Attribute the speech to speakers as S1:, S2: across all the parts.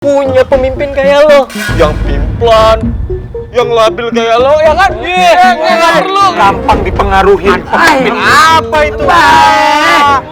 S1: punya pemimpin kayak lo, yang pimplan, yang labil kayak lo, ya kan? Nggak perlu.
S2: Gampang dipengaruhi.
S1: Pemimpin apa itu?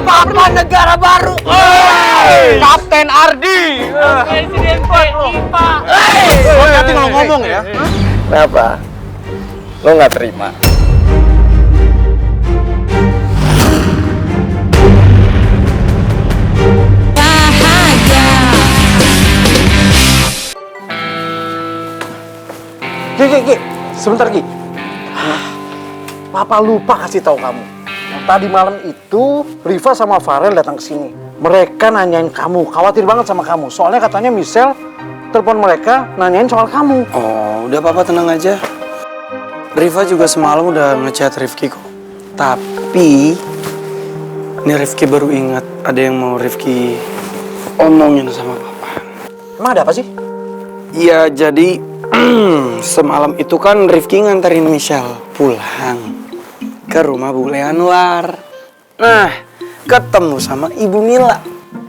S2: Papa negara baru.
S1: Kapten Ardi.
S3: Presiden PIPA.
S2: Hati-hati kalau ngomong ya.
S1: Kenapa? Lo nggak terima?
S2: Ki, sebentar Ki. Papa lupa kasih tahu kamu. Tadi malam itu Riva sama Farel datang ke sini. Mereka nanyain kamu, khawatir banget sama kamu. Soalnya katanya Michelle telepon mereka nanyain soal kamu.
S4: Oh, udah Papa tenang aja. Riva juga semalam udah ngechat Rifki kok. Tapi ini Rifki baru ingat ada yang mau Rifki omongin sama Papa.
S2: Emang ada apa sih?
S4: Iya, jadi semalam itu kan Rifki nganterin Michelle pulang ke rumah Bule Anwar. Nah, ketemu sama Ibu Mila.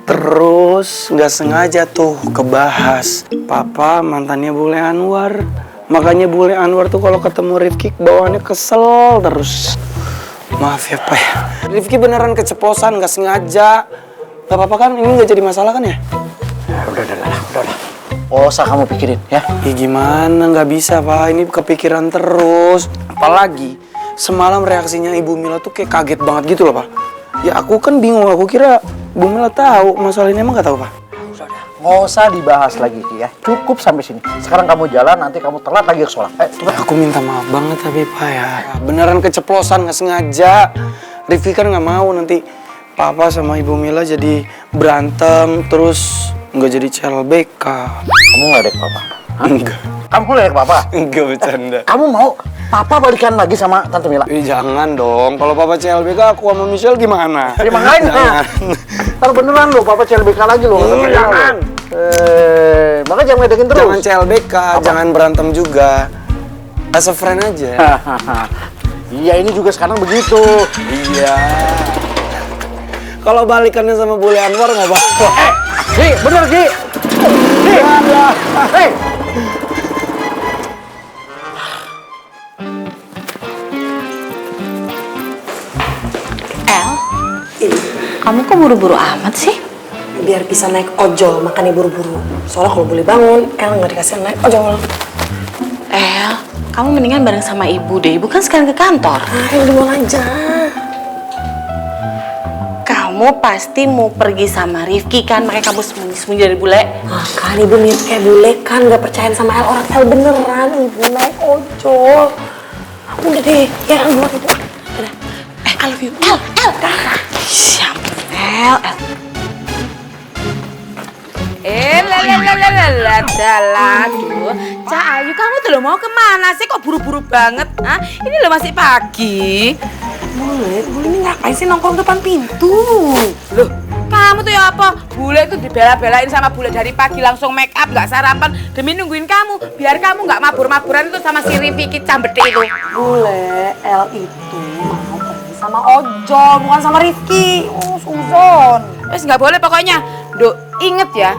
S4: Terus nggak sengaja tuh kebahas Papa mantannya Bule Anwar. Makanya Bule Anwar tuh kalau ketemu Rifki bawaannya kesel terus. Maaf ya Pak ya. Rifki beneran keceplosan, nggak sengaja. Gak apa-apa kan? Ini nggak jadi masalah kan ya?
S2: Udah. Oh, usah kamu pikirin ya.
S4: Ya gimana, nggak bisa Pak, ini kepikiran terus. Apalagi semalam reaksinya Ibu Mila tuh kayak kaget banget gitu loh Pak. Ya aku kan bingung, aku kira Ibu Mila tahu masalah ini, emang nggak tahu Pak?
S2: Udah. Nggak usah dibahas lagi Ki ya. Cukup sampai sini. Sekarang kamu jalan, nanti kamu telat lagi ke sekolah. Cepet.
S4: Aku minta maaf banget tapi Pak ya. Beneran keceplosan, nggak sengaja. Rifki kan nggak mau nanti Papa sama Ibu Mila jadi berantem terus nggak jadi CLBK.
S2: Kamu nggak dek Papa?
S4: Enggak.
S2: Kamu nggak dek Papa?
S4: Enggak bercanda.
S2: Kamu mau Papa balikan lagi sama Tante Mila?
S4: Jangan dong, kalau Papa CLBK aku sama Michelle gimana?
S2: Ya makanya.
S4: Jangan.
S2: Ntar beneran loh, Papa CLBK lagi loh.
S4: Jangan.
S2: Makanya jangan ngedekin terus.
S4: Jangan CLBK, jangan berantem juga. As a friend aja.
S2: Iya, ini juga sekarang begitu.
S4: Iya. Kalau balikannya sama Bule Anwar nggak apa-apa.
S2: Ki, bener Ki. Ki. Hei.
S5: El, kamu kok buru-buru amat sih?
S6: Biar bisa naik ojol, makanya buru-buru. Soalnya kalau boleh bangun, El nggak dikasih naik ojol.
S5: El, kamu mendingan bareng sama ibu deh. Ibu kan sekarang ke kantor.
S6: El duluan aja.
S5: Kamu pasti mau pergi sama Rifki kan? Makanya kamu sembunyi-sembunyi dari bule.
S6: Kan ibu mirip kayak bule kan, nggak percaya sama El. Orang El beneran, ibu naik ojol. Udah deh, ya El duluan ibu. Udah.
S5: I love you. El. Siapa? El. Aduh, Cak Ayu, kamu tuh lo mau kemana sih? Kok buru-buru banget? Hah? Ini lo masih pagi.
S6: Bule ini ngapain sih nongkrong depan pintu?
S5: Loh, kamu tuh ya apa? Bule itu dibela-belain sama bule dari pagi langsung make up, nggak sarapan demi nungguin kamu. Biar kamu nggak mabur-maburan itu sama si Rifki cambete itu.
S6: Bule, El itu mau pergi sama ojol, bukan sama Rifki. Oh, Suzon.
S5: Nggak boleh pokoknya. Inget ya.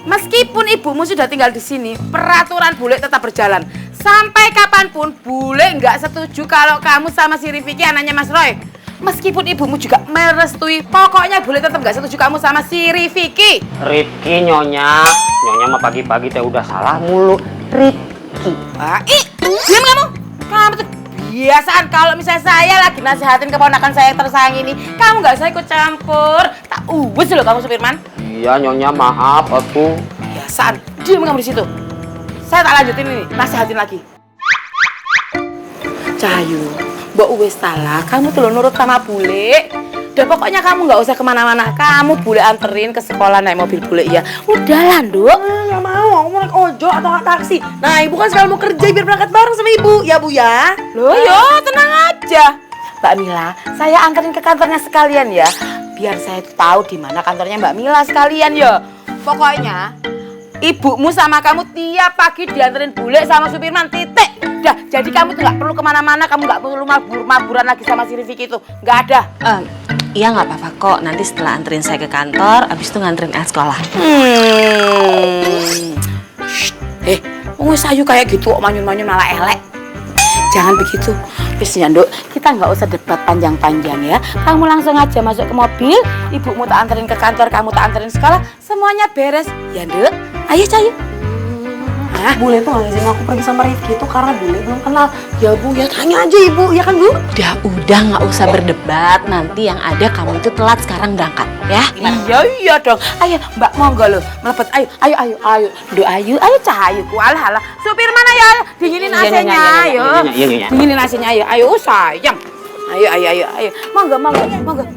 S5: Meskipun ibumu sudah tinggal di sini, peraturan bule tetap berjalan. Sampai kapanpun bule nggak setuju kalau kamu sama si Rifki anaknya Mas Roy. Meskipun ibumu juga merestui, pokoknya bule tetap nggak setuju kamu sama si Rifki.
S1: Rifki nyonya mah pagi-pagi teh udah salah mulu. Rifki.
S5: Diam kamu. Kamu tuh biasaan kalau misalnya saya lagi nasihatin keponakan saya yang tersayang ini, kamu nggak usah ikut campur. Tak uwes loh kamu Supirman.
S1: Iya nyonya, maaf atuh.
S5: Biasaan. Diam kamu di situ. Saya tak lanjutin ini, nasihatin lagi. Cahayu, mbak wis salah, kamu tuh nurut sama bule. Udah pokoknya kamu nggak usah kemana-mana, kamu bule anterin ke sekolah naik mobil bule ya. Udahlah, Nduk.
S6: Nggak mau, aku mau naik ojol atau naik taksi. Nah, ibu kan sekarang mau kerja biar berangkat bareng sama ibu, ya Bu ya.
S5: Loh, yo tenang aja. Mbak Mila, saya anterin ke kantornya sekalian ya. Biar saya tahu di mana kantornya Mbak Mila sekalian ya. Pokoknya ibumu sama kamu tiap pagi dianterin bule sama Supirman, titik. Udah, jadi kamu tuh nggak perlu kemana-mana, kamu nggak perlu mabur-maburan lagi sama si Rifki itu. Nggak ada.
S7: Iya nggak apa-apa kok, nanti setelah anterin saya ke kantor, abis itu nganterin El sekolah.
S5: Sayu kayak gitu, manyun-manyun malah elek. Jangan begitu. Wis ya, Nduk, kita nggak usah debat panjang-panjang ya. Kamu langsung aja masuk ke mobil, ibumu tak anterin ke kantor, kamu tak anterin sekolah, semuanya beres. Ya, Nduk. Ayo, Sayu.
S6: Bule tuh nggak izin aku pergi sama Rifki itu karena Bule belum kenal. Ya Bu, ya tanya aja Ibu, ya kan Bu?
S7: Udah nggak usah berdebat. Nanti yang ada kamu itu telat sekarang berangkat, ya.
S5: Iya dong. Ayo, Mbak monggo lo, melepet. Ayo. Nduk, ayo Cahayuku. Alah. Supir mana ya? Dinginin AC-nya, ayo. Dinginin AC-nya, ayo sayang. Ayo. Monggo.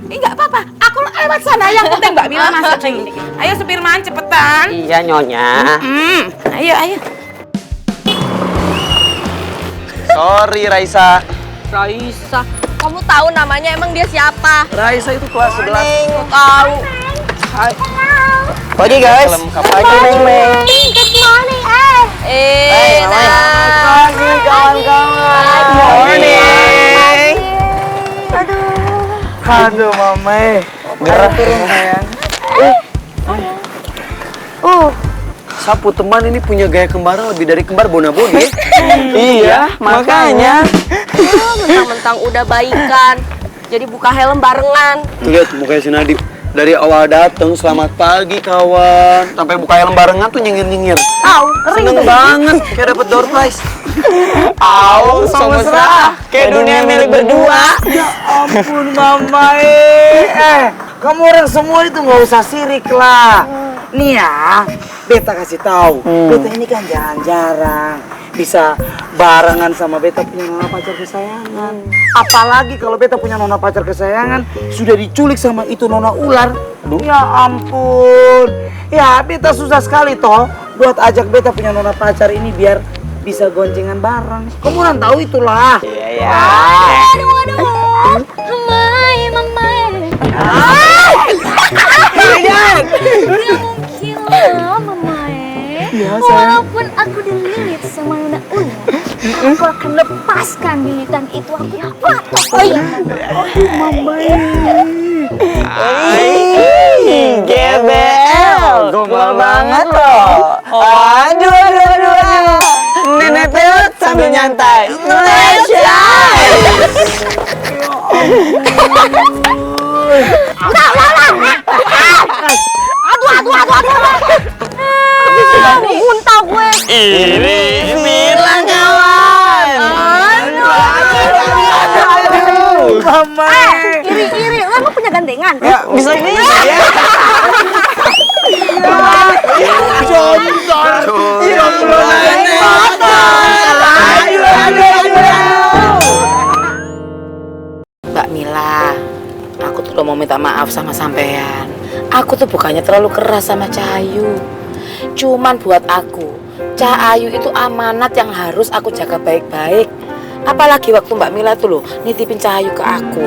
S5: Enggak apa-apa. Aku lewat sana. Yang penting Mbak Mila masuk sini. Ayo supir man, cepetan.
S3: Iya Nyonya.
S5: Ayo.
S4: Sorry Raisa.
S7: Raisa, kamu tahu namanya emang dia siapa?
S4: Raisa itu kelas 11.
S7: Tahu.
S4: Pagi guys. Pagi Meng.
S7: Good morning,
S4: Pagi kawan-kawan. Morning. Aduh Mame. Gerah turun sayang. Sapu teman ini punya gaya kembaran lebih dari kembar Bonaboni. Iya, makanya.
S7: Mentang-mentang udah baikan, jadi buka helm barengan.
S4: Tuh lihat mukanya si Nadib. Dari awal dateng, selamat pagi kawan. Sampai buka helm barengan tuh nyengir-nyengir. Seneng banget, kayak dapet door prize.
S3: So mesra. Kayak dunia milik berdua.
S2: Ya ampun Mama kamu orang semua itu nggak usah sirik lah. Nih ya, beta kasih tahu. Beta ini kan jarang-jarang bisa barengan sama beta punya nona pacar kesayangan. Apalagi kalau beta punya nona pacar kesayangan sudah diculik sama itu nona ular. Ya ampun. Ya beta susah sekali toh buat ajak beta punya nona pacar ini biar bisa goncengan bareng. Kamu kan tahu itulah.
S3: Iya.
S8: Walaupun aku dililit sama Nona Ular, aku akan lepaskan lilitan itu. Aku
S3: GBL. Gombal banget loh. Aduh. Nenek Teot sambil nyantai. Malaysia.
S8: muntah gue.
S3: Iri bilang kawan.
S2: Mama.
S8: Iri, lo emang punya gandengan?
S3: Ya, bisa ya.
S5: Mbak Mila, aku tuh mau minta maaf sama sampean. Aku tuh bukannya terlalu keras sama Cahayu. Cuman buat aku, Cahayu itu amanat yang harus aku jaga baik-baik. Apalagi waktu Mbak Mila tuh loh nitipin Cahayu ke aku.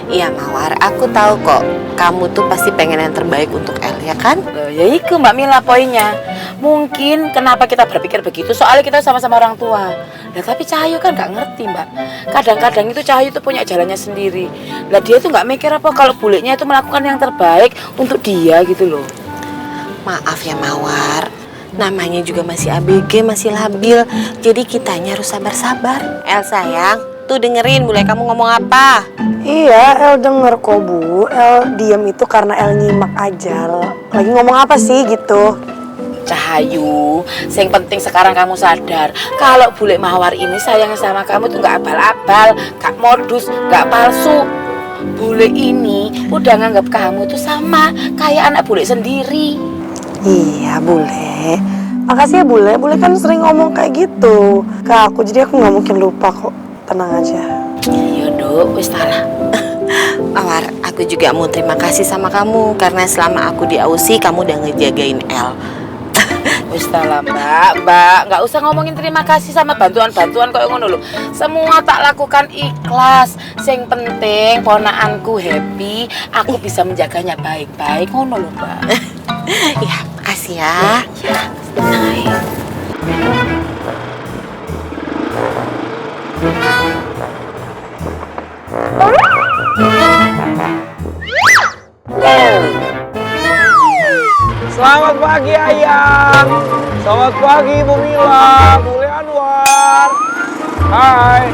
S7: Iya Mawar, aku tahu kok. Kamu tuh pasti pengen yang terbaik untuk El, ya kan?
S5: Loh, ya itu Mbak Mila poinnya. Mungkin kenapa kita berpikir begitu, soalnya kita sama-sama orang tua. Nah tapi Cahayu kan nggak ngerti Mbak. Kadang-kadang itu Cahayu tuh punya jalannya sendiri. Lah dia tuh nggak mikir apa kalau bulenya itu melakukan yang terbaik untuk dia gitu loh.
S7: Maaf ya Mawar, namanya juga masih ABG, masih labil. Jadi kitanya harus sabar-sabar. El sayang, tuh dengerin bule kamu ngomong apa.
S6: Iya, El denger kok Bu. El diam itu karena El nyimak aja. Lagi ngomong apa sih gitu?
S5: Cahayu, yang penting sekarang kamu sadar kalau bule Mawar ini sayang sama kamu tuh nggak abal-abal, nggak modus, nggak palsu. Bule ini udah nganggap kamu tuh sama kayak anak bule sendiri.
S6: Iya, Bule. Makasih ya Bule. Bule kan sering ngomong kayak gitu ke aku, jadi aku nggak mungkin lupa kok. Tenang aja.
S5: Iya dok, wis salah.
S7: Mawar, aku juga mau terima kasih sama kamu karena selama aku di Aussie kamu udah ngejagain El.
S5: Wis salah mbak, nggak usah ngomongin terima kasih sama bantuan-bantuan kok ngono lho. Semua tak lakukan ikhlas. Sing penting ponakanku happy, aku bisa menjaganya baik-baik ngono lho mbak.
S7: Ya, makasih ya.
S5: Ya.
S4: Selamat pagi Ayang. Selamat pagi Ibu Mila, Bule Anwar. Hai.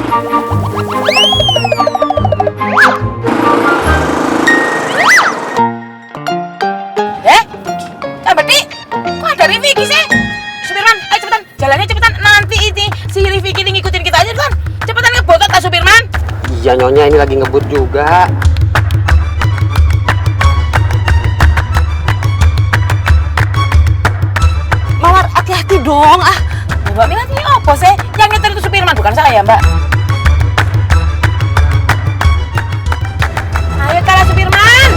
S5: Berarti kok ada Rifki sih? Supirman, ayo cepetan, jalannya cepetan. Nanti ini si Rifki ini ngikutin kita aja cepetan. Cepetan ngebotot tak Supirman?
S3: Iya Nyonya, ini lagi ngebut juga.
S5: Mawar, hati-hati dong. Mbak Mila ini apa sih? Yang nyetir itu Supirman, bukan saya, Mbak. Ayo kalah Supirman.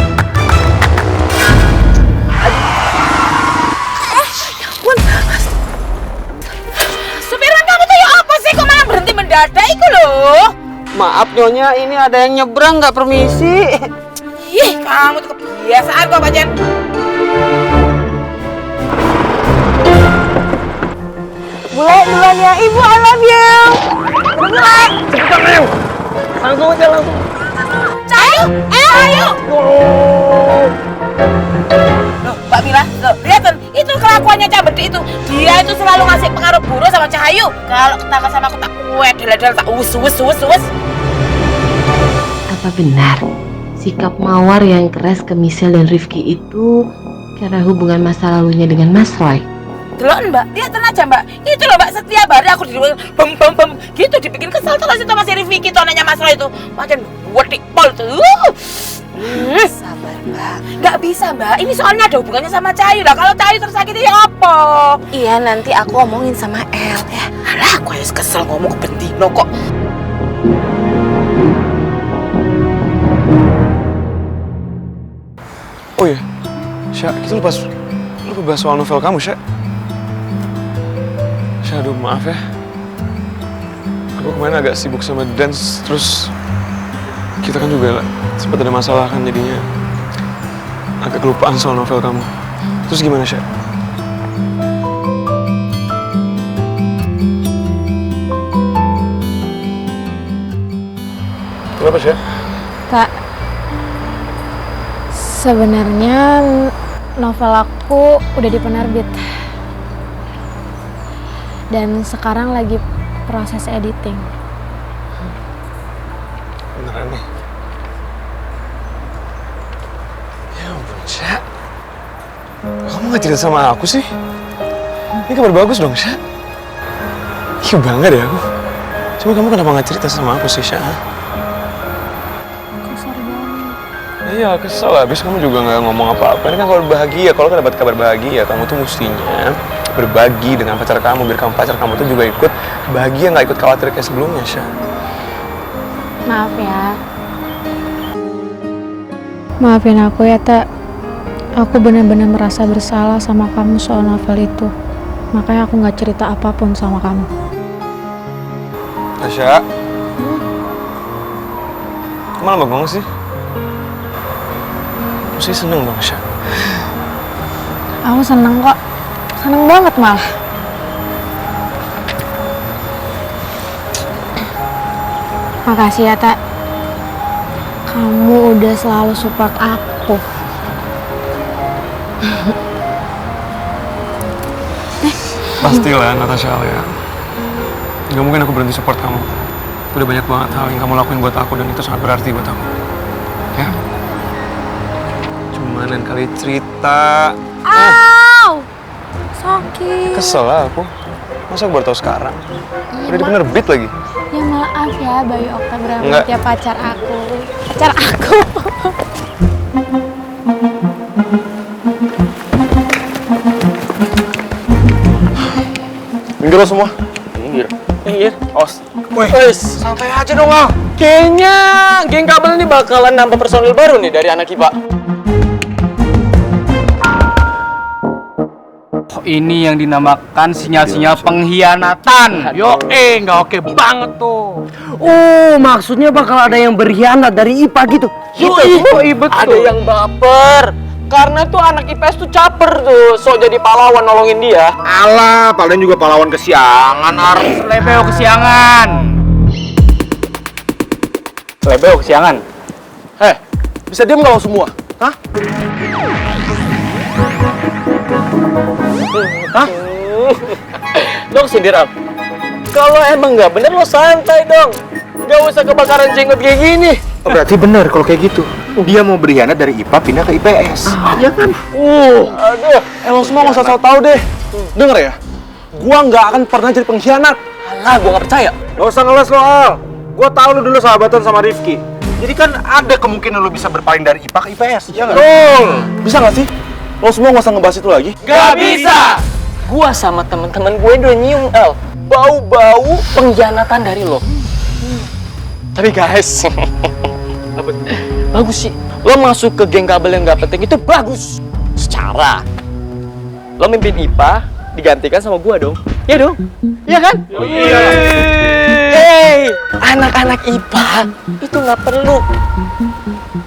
S5: Supirman, kamu tuh ya apa sih? Kok malah berhenti mendadak itu loh?
S3: Maaf Nyonya, ini ada yang nyebrang nggak permisi.
S5: Ih, kamu tuh kebiasaan kok, Pak Jen.
S6: Bule duluan ya, Ibu, I love you. Bule.
S4: Cepetan ayo. Langsung aja langsung.
S5: Ayo, ayo. Loh, Mbak Mila, loh, lihat kan, itu kelakuannya Cambedi itu. Dia itu selalu ngasih pengaruh buruk sama Cahayu. Kalau ketawa sama aku tak wedel-wedel, tak us.
S7: Apa benar sikap Mawar yang keras ke Michelle dan Rifki itu karena hubungan masa lalunya dengan Mas Roy?
S5: Delok Mbak, lihat aja Mbak. Itu loh Mbak, setiap hari aku di bem gitu dibikin kesal tuh kasih sama si Rifki itu anaknya Mas Roy itu. Macam wedik pol tuh.
S7: Sabar Mbak.
S5: Nggak bisa Mbak, ini soalnya ada hubungannya sama Cahayu lah. Kalau Cahayu tersakiti ya apa?
S7: Iya, nanti aku omongin sama El ya.
S5: Alah, aku harus kesel ngomong ke Bentino kok.
S1: Oh iya, Sya, kita lupa bahas soal novel kamu, Sya. Sya, aduh maaf ya. Aku kemarin agak sibuk sama dance, terus kita kan juga sempat ada masalah kan, jadinya agak kelupaan soal novel kamu. Terus gimana, Sya? Kenapa, Sya?
S8: Kak, sebenarnya novel aku udah di penerbit. Dan sekarang lagi proses editing.
S1: Beneran nih? Ya ampun, Sya. Kamu gak cerita sama aku sih? Ini kabar bagus dong, Sya. Ih, bangga deh aku. Cuma kamu kenapa gak cerita sama aku sih, Sya? Iya, kesel. Habis kamu juga nggak ngomong apa-apa. Ini kan kabar bahagia. Kalau kan dapat kabar bahagia, kamu tuh mestinya berbagi dengan pacar kamu. Biar pacar kamu tuh juga ikut bahagia, nggak ikut khawatir kayak sebelumnya, Sya.
S8: Maaf ya. Maafin aku ya, Tak. Aku benar-benar merasa bersalah sama kamu soal novel itu. Makanya aku nggak cerita apapun sama kamu.
S1: Tasya. Kok malah bengong sih? Aku sih seneng dong, Sya.
S8: Aku seneng kok. Seneng banget malah. Makasih ya, Tak. Kamu udah selalu support aku.
S1: Pastilah, Natasha ya. Gak mungkin aku berhenti support kamu. Udah banyak banget hal yang kamu lakuin buat aku dan itu sangat berarti buat aku. Ya? Cuma lain kali cerita.
S8: Au! Sakit.
S1: Kesel lah aku. Masa aku baru tahu sekarang? Udah di penerbit lagi.
S8: Ya maaf ya, Bayu Oktagram.
S1: Enggak.
S8: Ya pacar aku. Pacar aku.
S1: Minggir lo semua. Minggir. Os.
S4: Wes, santai aja dong, ah.
S3: Kayaknya geng kabel ini bakalan nambah personil baru nih dari anak IPA.
S9: Ini yang dinamakan sinyal-sinyal pengkhianatan. Nggak oke banget tuh.
S3: Oh, maksudnya bakal ada yang berkhianat dari IPA gitu.
S9: Betul.
S3: Ada yang baper. Karena tuh anak IPS tuh caper tuh, so jadi pahlawan nolongin dia.
S4: Alah, paling juga pahlawan kesiangan, Ar.
S9: Lebeo kesiangan.
S3: Lebeo kesiangan.
S4: Bisa diam kalau semua? Hah?
S3: Hah? Lo sindir Al. Kalau emang nggak bener lo santai dong. Nggak usah kebakaran jenggot kayak gini.
S10: Oh, berarti benar kalau kayak gitu. Dia mau berkhianat dari IPA pindah ke IPS.
S3: Iya kan?
S10: Aduh. Lo semua nggak usah tahu deh. Dengar ya. Gua nggak akan pernah jadi pengkhianat.
S3: Alah, gua nggak percaya.
S10: Gak usah ngeles lo, Al. Gua tahu lo dulu sahabatan sama Rifki. Jadi kan ada kemungkinan lo bisa berpaling dari IPA ke IPS. Iya nggak? Bisa nggak sih? Lo semua nggak usah ngebahas itu lagi.
S3: Gak bisa. Gua sama teman-teman gue udah nyium El bau-bau pengkhianatan dari lo. Tapi guys, bagus sih. Lo masuk ke geng kabel yang gak penting itu bagus. Secara lo mimpin IPA digantikan sama gua dong. Iya dong? Iya kan? Iya. Hey, anak-anak IPA itu nggak perlu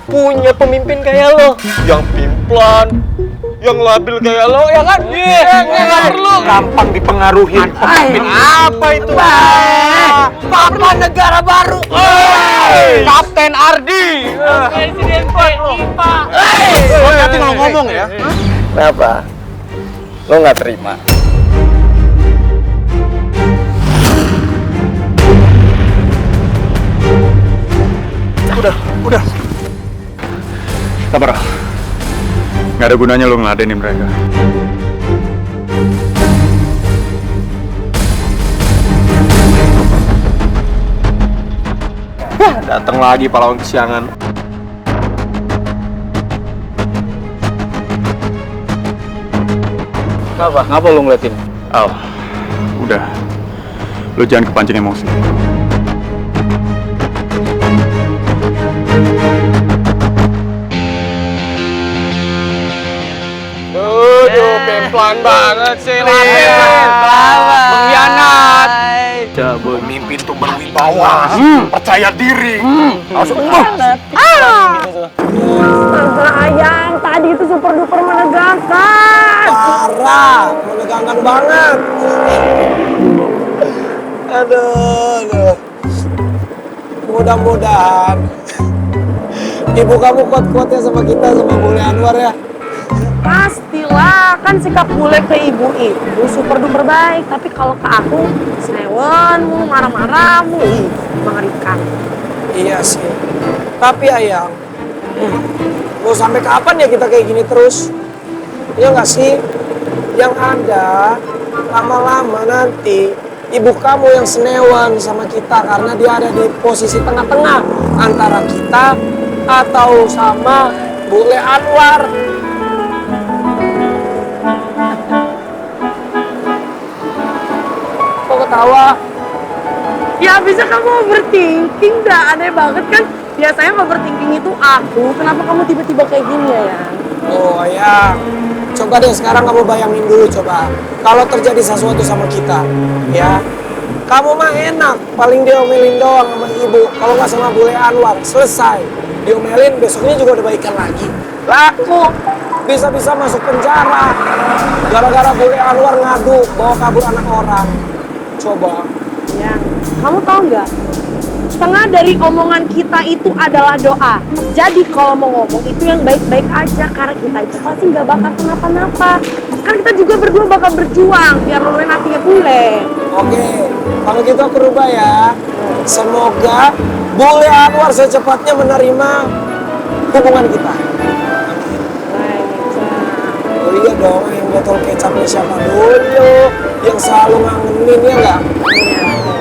S3: punya pemimpin kayak lo yang pimplan, yang labil kayak lo, ya kan? Iya, nggak perlu.
S10: Gampang dipengaruhi. Pemimpin apa itu?
S3: Papa negara baru. Kapten Ardi. Presiden IPA.
S10: Hati-hati kalau ngomong ya.
S3: Kenapa? Lo nggak terima?
S10: Udah. Sabar. Nggak ada gunanya lo ngeladenin mereka.
S3: Datang lagi pahlawan kesiangan. Ngapa lo ngeliatin?
S10: Al, udah. Lo jangan kepancing emosi.
S3: Pelan banget sih, pengkhianat.
S10: Pemimpin tuh berwibawa, percaya diri. Harus
S6: Astaga ayang, tadi itu super duper menegangkan.
S2: Parah, menegangkan banget. Aduh. Mudah-mudahan ibu kamu kuat-kuatnya sama kita, sama Bule Anwar ya.
S6: Pastilah, kan sikap bule ke ibu itu super duper baik. Tapi kalau ke aku, senewan mulu, marah-marah mulu. Mengerikan.
S2: Iya sih. Tapi ayang, mau sampai kapan ya kita kayak gini terus? Iya nggak sih? Yang ada, lama-lama nanti ibu kamu yang senewan sama kita karena dia ada di posisi tengah-tengah antara kita atau sama Bule Anwar. Kok ketawa?
S6: Ya bisa kamu overthinking dah, aneh banget kan? Biasanya overthinking itu aku, kenapa kamu tiba-tiba kayak gini ya?
S2: Oh ya, coba deh sekarang kamu bayangin dulu coba. Kalau terjadi sesuatu sama kita, ya. Kamu mah enak, paling diomelin doang sama ibu. Kalau nggak sama Bule Anwar, selesai. Diomelin, besoknya juga udah baikan lagi. Laku, bisa-bisa masuk penjara. Gara-gara Bule Anwar ngadu, bawa kabur anak orang. Coba.
S6: Ya, kamu tahu nggak? Setengah dari omongan kita itu adalah doa. Jadi kalau mau ngomong itu yang baik-baik aja, karena kita itu pasti nggak bakal kenapa-napa. Kan kita juga berdua bakal berjuang biar luluhin hatinya Bule.
S2: Oke, kalau gitu aku rubah ya. Semoga Bule Anwar secepatnya menerima hubungan kita. Oh iya dong, yang botol kecapnya siapa dulu? Yang selalu ngangenin ya nggak?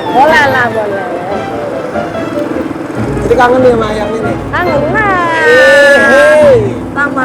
S6: Boleh lah, boleh.
S2: Jadi kangen nih sama ayam ini?
S6: Kangen lah.
S2: Hey.
S6: Sama